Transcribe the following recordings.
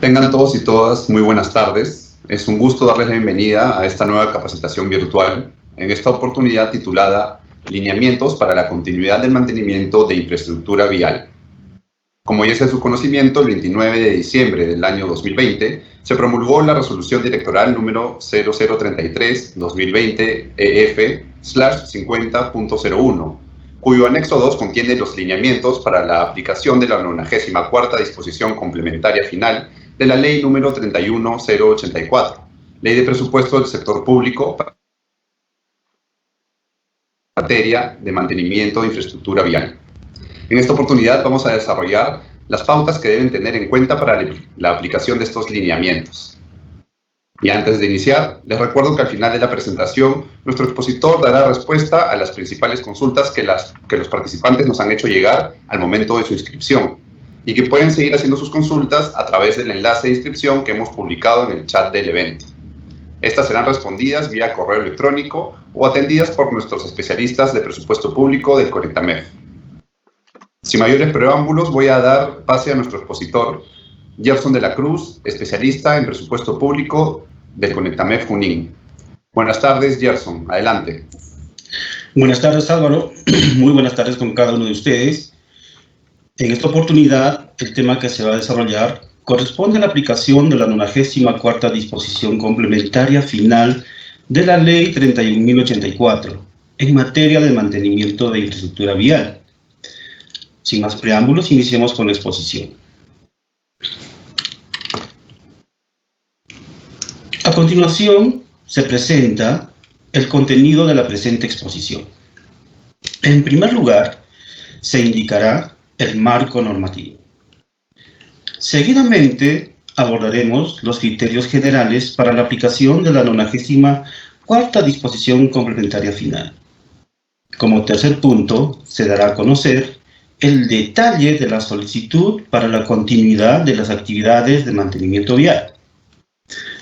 Tengan todos y todas muy buenas tardes. Es un gusto darles la bienvenida a esta nueva capacitación virtual, en esta oportunidad titulada Lineamientos para la continuidad del mantenimiento de infraestructura vial. Como ya es de su conocimiento, el 29 de diciembre del año 2020 se promulgó la resolución directoral número 0033-2020-EF/50.01, cuyo anexo 2 contiene los lineamientos para la aplicación de la 94ª disposición complementaria final de la Ley número 31084, Ley de Presupuesto del Sector Público para materia de mantenimiento de infraestructura vial. En esta oportunidad vamos a desarrollar las pautas que deben tener en cuenta para la aplicación de estos lineamientos. Y antes de iniciar, les recuerdo que al final de la presentación, nuestro expositor dará respuesta a las principales consultas que los participantes nos han hecho llegar al momento de su inscripción, y que pueden seguir haciendo sus consultas a través del enlace de inscripción que hemos publicado en el chat del evento. Estas serán respondidas vía correo electrónico o atendidas por nuestros especialistas de presupuesto público del Conectamef. Sin mayores preámbulos, voy a dar pase a nuestro expositor, Gerson de la Cruz, especialista en presupuesto público del Conectamef Junín. Buenas tardes, Gerson. Adelante. Buenas tardes, Álvaro. Muy buenas tardes con cada uno de ustedes. En esta oportunidad, el tema que se va a desarrollar corresponde a la aplicación de la 94ª disposición complementaria final de la Ley 31.084 en materia de mantenimiento de infraestructura vial. Sin más preámbulos, iniciemos con la exposición. A continuación, se presenta el contenido de la presente exposición. En primer lugar, se indicará el marco normativo. Seguidamente, abordaremos los criterios generales para la aplicación de la 94ª disposición complementaria final. Como tercer punto, se dará a conocer el detalle de la solicitud para la continuidad de las actividades de mantenimiento vial.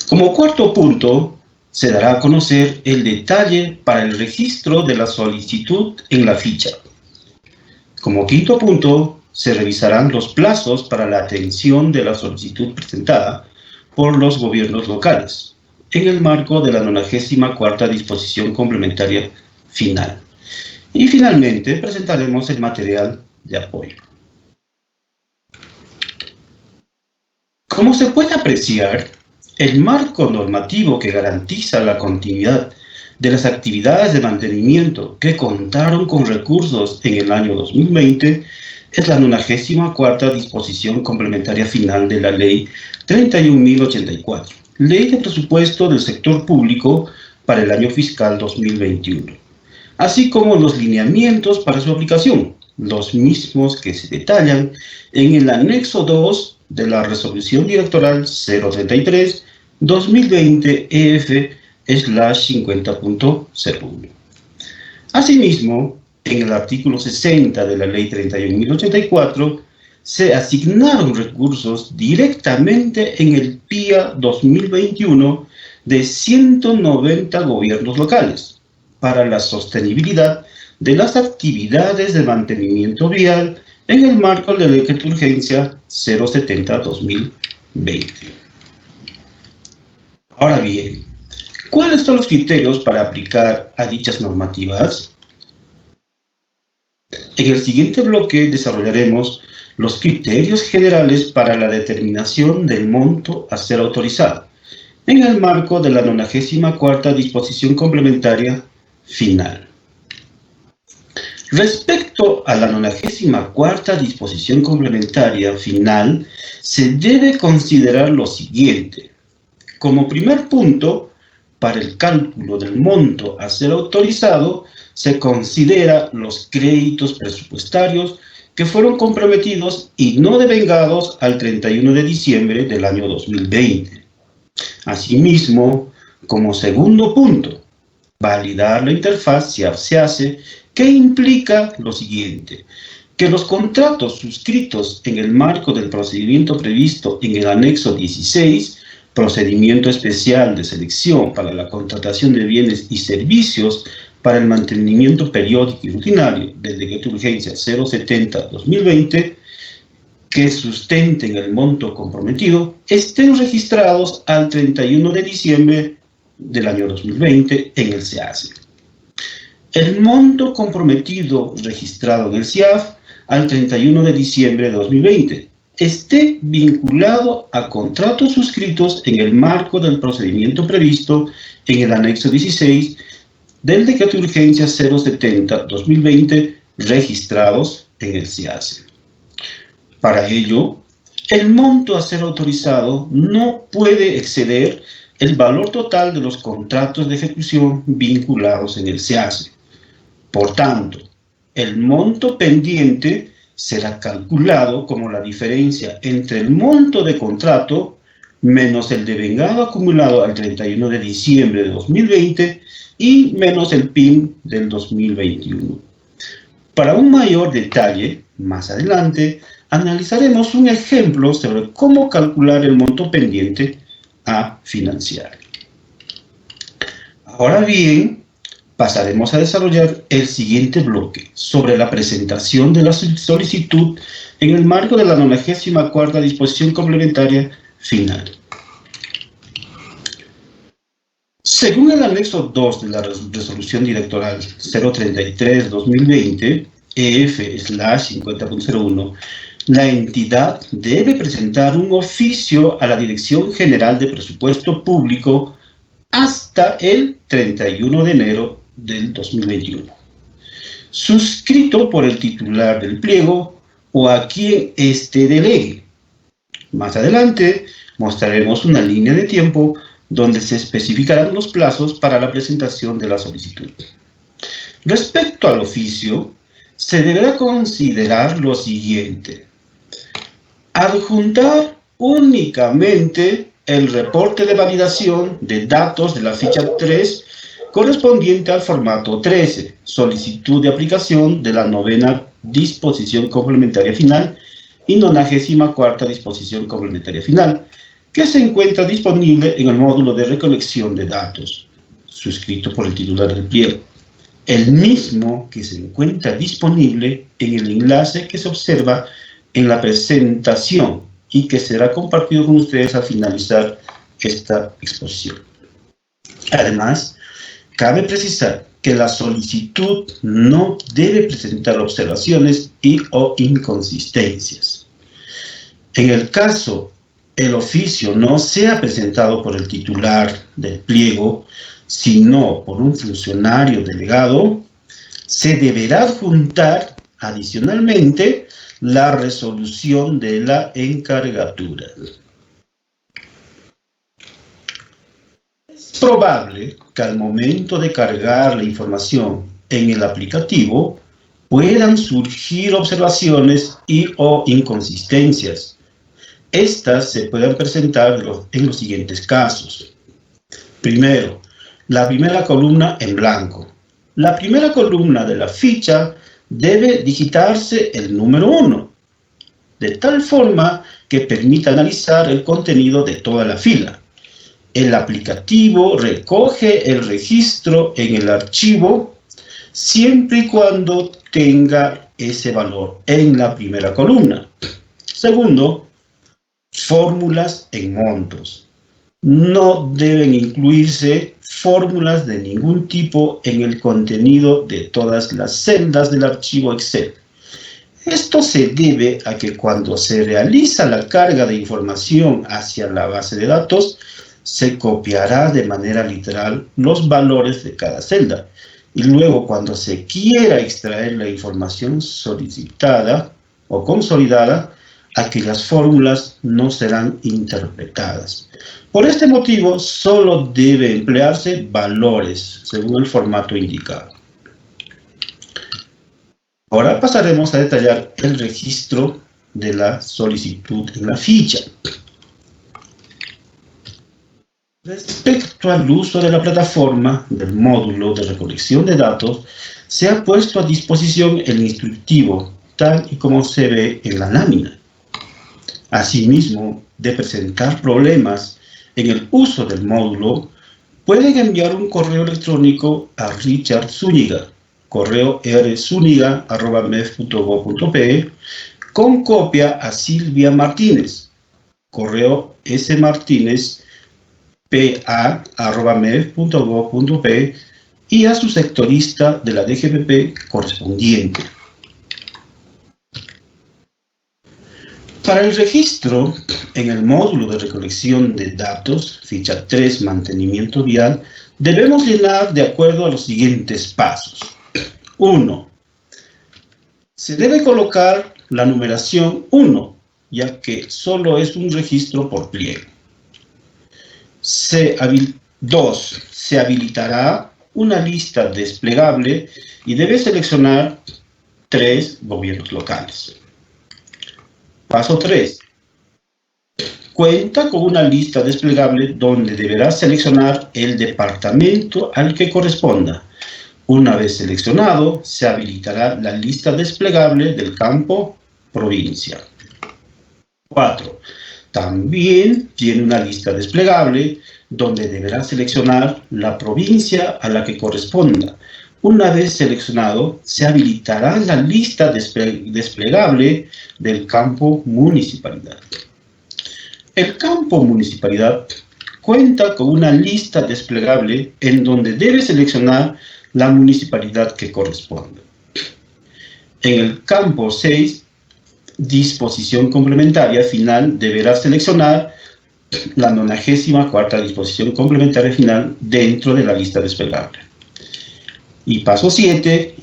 Como cuarto punto, se dará a conocer el detalle para el registro de la solicitud en la ficha. Como quinto punto, se revisarán los plazos para la atención de la solicitud presentada por los gobiernos locales, en el marco de la 94ª disposición complementaria final. Y finalmente, presentaremos el material de apoyo. Como se puede apreciar, el marco normativo que garantiza la continuidad de las actividades de mantenimiento que contaron con recursos en el año 2020 es la 94ª disposición complementaria final de la Ley 31.084, Ley de Presupuesto del Sector Público para el año fiscal 2021, así como los lineamientos para su aplicación, los mismos que se detallan en el anexo 2 de la Resolución Directoral 033-2020-EF/50.01. Asimismo, en el artículo 60 de la Ley 31.084, se asignaron recursos directamente en el PIA 2021 de 190 gobiernos locales para la sostenibilidad de las actividades de mantenimiento vial en el marco de la Decreto de Urgencia 070/2020. Ahora bien, ¿cuáles son los criterios para aplicar a dichas normativas? En el siguiente bloque desarrollaremos los criterios generales para la determinación del monto a ser autorizado, en el marco de la 94ª disposición complementaria final. Respecto a la 94ª disposición complementaria final, se debe considerar lo siguiente. Como primer punto, para el cálculo del monto a ser autorizado, se considera los créditos presupuestarios que fueron comprometidos y no devengados al 31 de diciembre del año 2020. Asimismo, como segundo punto, validar la interfaz se hace, que implica lo siguiente: que los contratos suscritos en el marco del procedimiento previsto en el anexo 16, procedimiento especial de selección para la contratación de bienes y servicios para el mantenimiento periódico y rutinario del Decreto de Urgencia 070/2020, que sustenten el monto comprometido estén registrados al 31 de diciembre del año 2020 en el SEACE. El monto comprometido registrado en el SIAF al 31 de diciembre de 2020 esté vinculado a contratos suscritos en el marco del procedimiento previsto en el anexo 16 del Decreto de Urgencia 070-2020 registrados en el SIACE. Para ello, el monto a ser autorizado no puede exceder el valor total de los contratos de ejecución vinculados en el SEACE. Por tanto, el monto pendiente será calculado como la diferencia entre el monto de contrato menos el devengado acumulado al 31 de diciembre de 2020 y menos el PIM del 2021. Para un mayor detalle, más adelante, analizaremos un ejemplo sobre cómo calcular el monto pendiente a financiar. Ahora bien, pasaremos a desarrollar el siguiente bloque sobre la presentación de la solicitud en el marco de la 94ª disposición complementaria final. Según el anexo 2 de la resolución directoral 033-2020, EF/50.01, la entidad debe presentar un oficio a la Dirección General de Presupuesto Público hasta el 31 de enero del 2021, suscrito por el titular del pliego o a quien éste delegue. Más adelante mostraremos una línea de tiempo donde se especificarán los plazos para la presentación de la solicitud. Respecto al oficio, se deberá considerar lo siguiente: adjuntar únicamente el reporte de validación de datos de la ficha 3 correspondiente al formato 13, solicitud de aplicación de la 9ª disposición complementaria final y 94ª disposición complementaria final, que se encuentra disponible en el módulo de recolección de datos, suscrito por el titular del pliego, el mismo que se encuentra disponible en el enlace que se observa en la presentación y que será compartido con ustedes al finalizar esta exposición. Además, cabe precisar que la solicitud no debe presentar observaciones o inconsistencias. En el caso el oficio no sea presentado por el titular del pliego, sino por un funcionario delegado, se deberá adjuntar adicionalmente la resolución de la encargatura. Es probable que al momento de cargar la información en el aplicativo puedan surgir observaciones o inconsistencias. Estas se pueden presentar en los siguientes casos. Primero, la primera columna en blanco. La primera columna de la ficha debe digitarse el número 1, de tal forma que permita analizar el contenido de toda la fila. El aplicativo recoge el registro en el archivo siempre y cuando tenga ese valor en la primera columna. Segundo, fórmulas en montos. No deben incluirse fórmulas de ningún tipo en el contenido de todas las celdas del archivo Excel. Esto se debe a que cuando se realiza la carga de información hacia la base de datos, se copiará de manera literal los valores de cada celda. Y luego, cuando se quiera extraer la información solicitada o consolidada, aquellas fórmulas no serán interpretadas. Por este motivo, solo debe emplearse valores según el formato indicado. Ahora pasaremos a detallar el registro de la solicitud en la ficha. Respecto al uso de la plataforma del módulo de recolección de datos, se ha puesto a disposición el instructivo, tal y como se ve en la lámina. Asimismo, de presentar problemas en el uso del módulo, pueden enviar un correo electrónico a Richard Zúñiga, correo rzuniga@mef.gov.pe, con copia a Silvia Martínez, correo smartinez.pa@mef.gov.pe y a su sectorista de la DGPP correspondiente. Para el registro, en el módulo de recolección de datos, ficha 3, mantenimiento vial, debemos llenar de acuerdo a los siguientes pasos. 1. Se debe colocar la numeración 1, ya que solo es un registro por pliego. 2. Se habilitará una lista desplegable y debe seleccionar 3 gobiernos locales. Paso 3. Cuenta con una lista desplegable donde deberá seleccionar el departamento al que corresponda. Una vez seleccionado, se habilitará la lista desplegable del campo provincia. 4. También tiene una lista desplegable donde deberá seleccionar la provincia a la que corresponda. Una vez seleccionado, se habilitará la lista desplegable del campo municipalidad. El campo municipalidad cuenta con una lista desplegable en donde debe seleccionar la municipalidad que corresponde. En el campo 6, disposición complementaria final, deberá seleccionar la 94ª disposición complementaria final dentro de la lista desplegable. Y paso 7,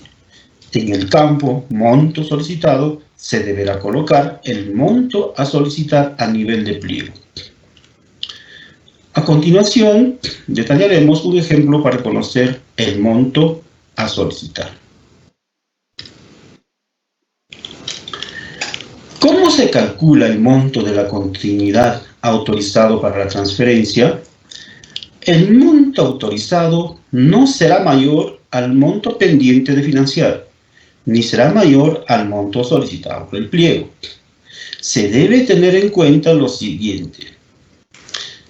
en el campo monto solicitado, se deberá colocar el monto a solicitar a nivel de pliego. A continuación, detallaremos un ejemplo para conocer el monto a solicitar. ¿Cómo se calcula el monto de la continuidad autorizado para la transferencia? El monto autorizado no será mayor al monto pendiente de financiar, ni será mayor al monto solicitado por el pliego. Se debe tener en cuenta lo siguiente: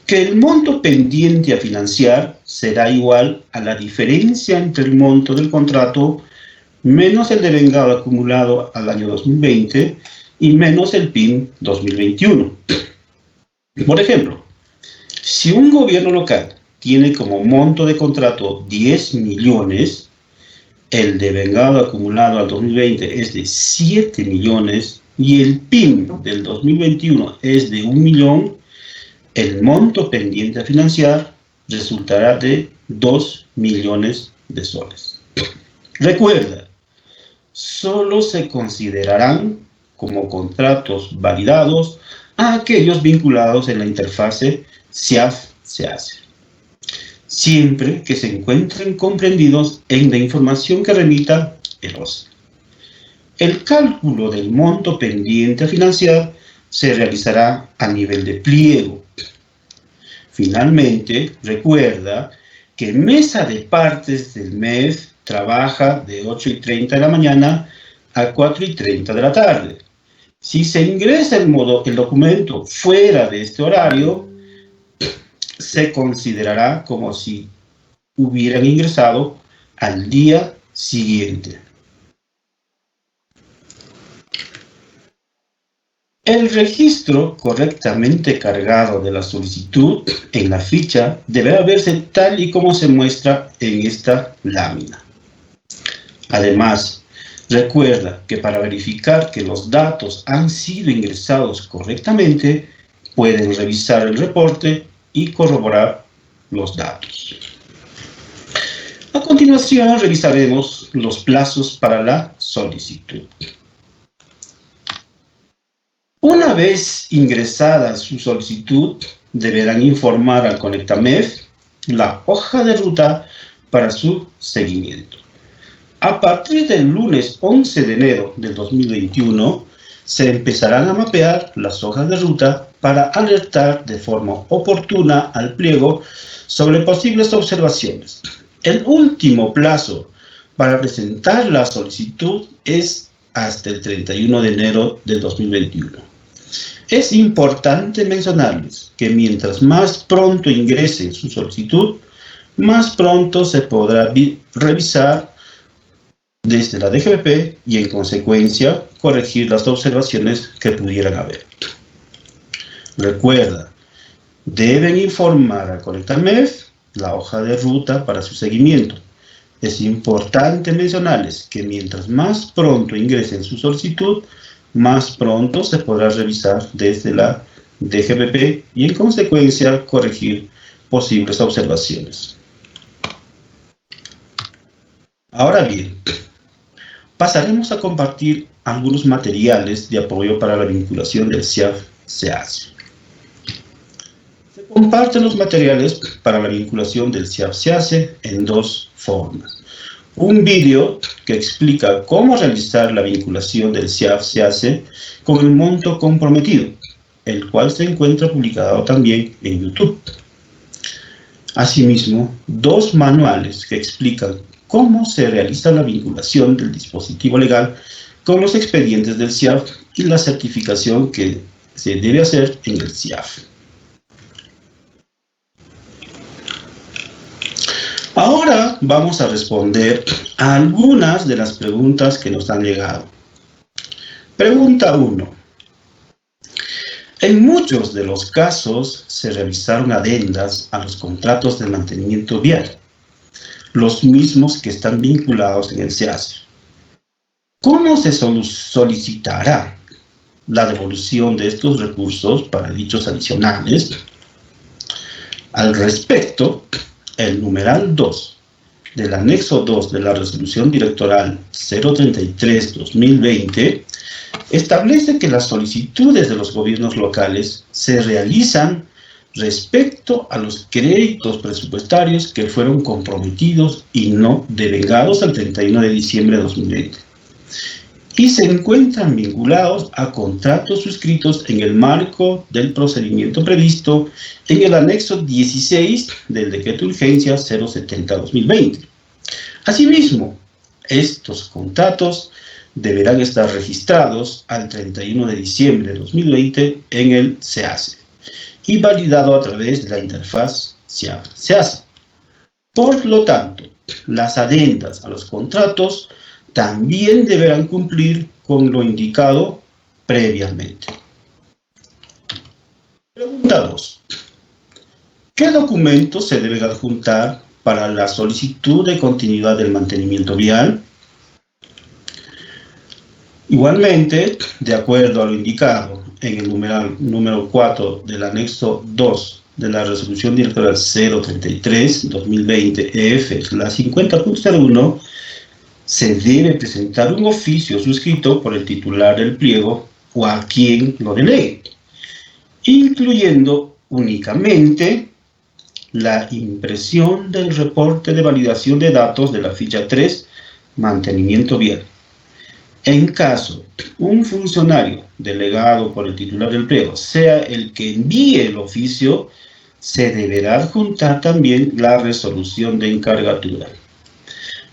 que el monto pendiente a financiar será igual a la diferencia entre el monto del contrato menos el devengado acumulado al año 2020 y menos el PIN 2021. Por ejemplo, si un gobierno local tiene como monto de contrato 10 millones, el devengado acumulado al 2020 es de 7 millones y el PIN del 2021 es de 1 millón, el monto pendiente a financiar resultará de 2 millones de soles. Recuerda, solo se considerarán como contratos validados a aquellos vinculados en la interfase SIAF-SEACE, siempre que se encuentren comprendidos en la información que remita el OCE. El cálculo del monto pendiente a financiar se realizará a nivel de pliego. Finalmente, recuerda que Mesa de Partes del MEF trabaja de 8:30 de la mañana a 4:30 de la tarde. Si se ingresa el documento fuera de este horario, se considerará como si hubieran ingresado al día siguiente. El registro correctamente cargado de la solicitud en la ficha deberá verse tal y como se muestra en esta lámina. Además, recuerda que para verificar que los datos han sido ingresados correctamente, pueden revisar el reporte y corroborar los datos. A continuación, revisaremos los plazos para la solicitud. Una vez ingresada su solicitud, deberán informar al ConectaMEF la hoja de ruta para su seguimiento. A partir del lunes 11 de enero del 2021, se empezarán a mapear las hojas de ruta para alertar de forma oportuna al pliego sobre posibles observaciones. El último plazo para presentar la solicitud es hasta el 31 de enero del 2021. Es importante mencionarles que mientras más pronto ingresen su solicitud, más pronto se podrá revisar desde la DGBP y, en consecuencia, corregir las observaciones que pudieran haber. Recuerda, deben informar a Conectamef la hoja de ruta para su seguimiento. Es importante mencionarles que mientras más pronto ingresen su solicitud, más pronto se podrá revisar desde la DGBP y, en consecuencia, corregir posibles observaciones. Ahora bien, pasaremos a compartir algunos materiales de apoyo para la vinculación del CIAF-SEACE. Se comparten los materiales para la vinculación del CIAF-SEACE en dos formas. Un vídeo que explica cómo realizar la vinculación del CIAF-SEACE con el monto comprometido, el cual se encuentra publicado también en YouTube. Asimismo, dos manuales que explican cómo se realiza la vinculación del dispositivo legal con los expedientes del CIAF y la certificación que se debe hacer en el CIAF. Ahora vamos a responder a algunas de las preguntas que nos han llegado. Pregunta 1. En muchos de los casos se realizaron adendas a los contratos de mantenimiento vial, los mismos que están vinculados en el CEACE. ¿Cómo se solicitará la devolución de estos recursos para dichos adicionales? Al respecto, el numeral 2 del anexo 2 de la Resolución Directoral 033-2020 establece que las solicitudes de los gobiernos locales se realizan respecto a los créditos presupuestarios que fueron comprometidos y no devengados al 31 de diciembre de 2020 y se encuentran vinculados a contratos suscritos en el marco del procedimiento previsto en el anexo 16 del Decreto de Urgencia 070-2020. Asimismo, estos contratos deberán estar registrados al 31 de diciembre de 2020 en el CEACE y validado a través de la interfaz CIAF-SEACE. Por lo tanto, las adendas a los contratos también deberán cumplir con lo indicado previamente. Pregunta 2. ¿Qué documentos se deben adjuntar para la solicitud de continuidad del mantenimiento vial? Igualmente, de acuerdo a lo indicado en el numeral número 4 del anexo 2 de la Resolución Directoral 033-2020 la 50.01, se debe presentar un oficio suscrito por el titular del pliego o a quien lo delegue, incluyendo únicamente la impresión del reporte de validación de datos de la ficha 3, mantenimiento vial. En caso un funcionario delegado por el titular del pliego sea el que envíe el oficio, se deberá adjuntar también la resolución de encargatura.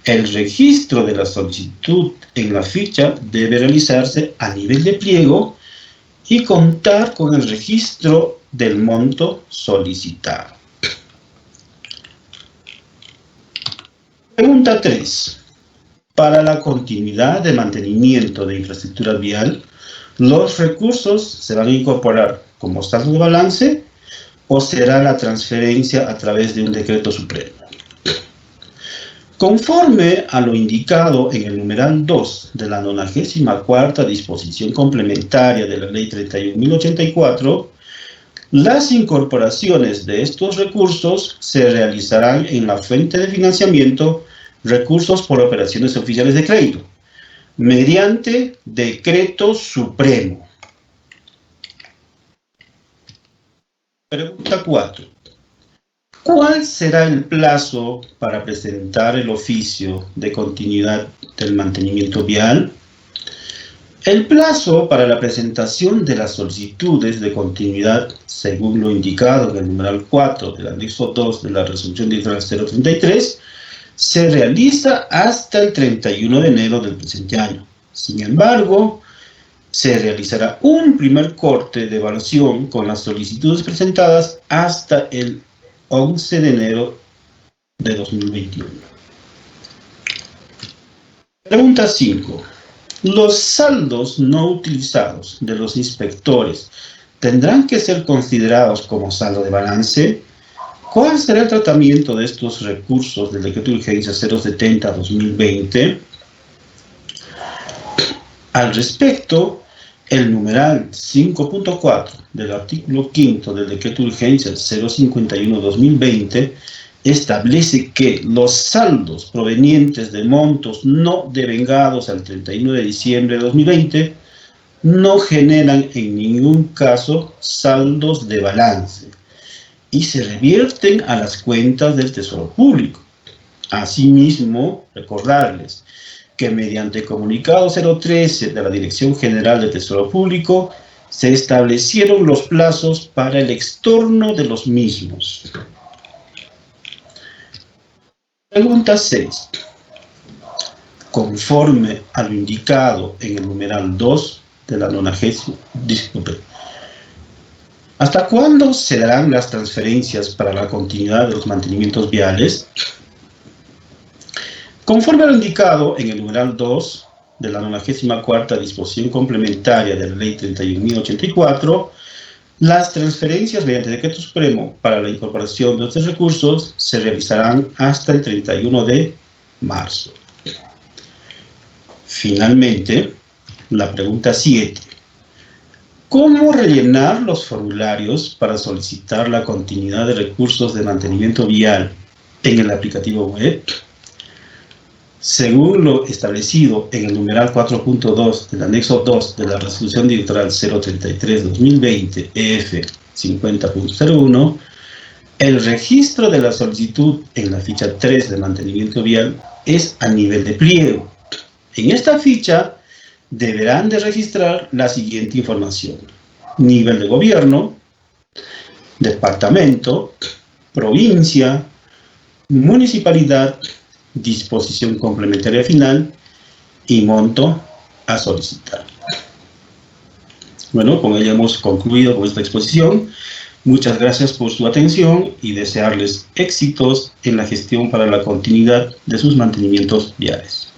El registro de la solicitud en la ficha debe realizarse a nivel de pliego y contar con el registro del monto solicitado. Pregunta 3. Para la continuidad de mantenimiento de infraestructura vial, ¿los recursos se van a incorporar como saldo de balance o será la transferencia a través de un decreto supremo? Conforme a lo indicado en el numeral 2 de la 94ª disposición complementaria de la Ley 31.084, las incorporaciones de estos recursos se realizarán en la fuente de financiamiento recursos por operaciones oficiales de crédito, mediante decreto supremo. Pregunta 4. ¿Cuál será el plazo para presentar el oficio de continuidad del mantenimiento vial? El plazo para la presentación de las solicitudes de continuidad, según lo indicado en el numeral 4 del anexo 2 de la Resolución Directoral 033, se realiza hasta el 31 de enero del presente año. Sin embargo, se realizará un primer corte de evaluación con las solicitudes presentadas hasta el 11 de enero de 2021. Pregunta 5. ¿Los saldos no utilizados de los inspectores tendrán que ser considerados como saldo de balance? ¿Cuál será el tratamiento de estos recursos del Decreto de Urgencia 070-2020? Al respecto, el numeral 5.4 del artículo 5 del Decreto de Urgencia 051-2020 establece que los saldos provenientes de montos no devengados al 31 de diciembre de 2020 no generan en ningún caso saldos de balance y se revierten a las cuentas del Tesoro Público. Asimismo, recordarles que mediante comunicado 013 de la Dirección General del Tesoro Público se establecieron los plazos para el extorno de los mismos. Pregunta 6. Conforme a lo indicado en el numeral 2 de la 90ª, ¿hasta cuándo se darán las transferencias para la continuidad de los mantenimientos viales? Conforme a lo indicado en el numeral 2 de la 94ª disposición complementaria de la Ley 31.084, las transferencias mediante decreto supremo para la incorporación de estos recursos se realizarán hasta el 31 de marzo. Finalmente, la pregunta 7. ¿Cómo rellenar los formularios para solicitar la continuidad de recursos de mantenimiento vial en el aplicativo web? Según lo establecido en el numeral 4.2 del anexo 2 de la resolución directoral 033-2020 EF 50.01, el registro de la solicitud en la ficha 3 de mantenimiento vial es a nivel de pliego. En esta ficha deberán de registrar la siguiente información: nivel de gobierno, departamento, provincia, municipalidad, disposición complementaria final y monto a solicitar. Bueno, con ello hemos concluido con esta exposición. Muchas gracias por su atención y desearles éxitos en la gestión para la continuidad de sus mantenimientos viales.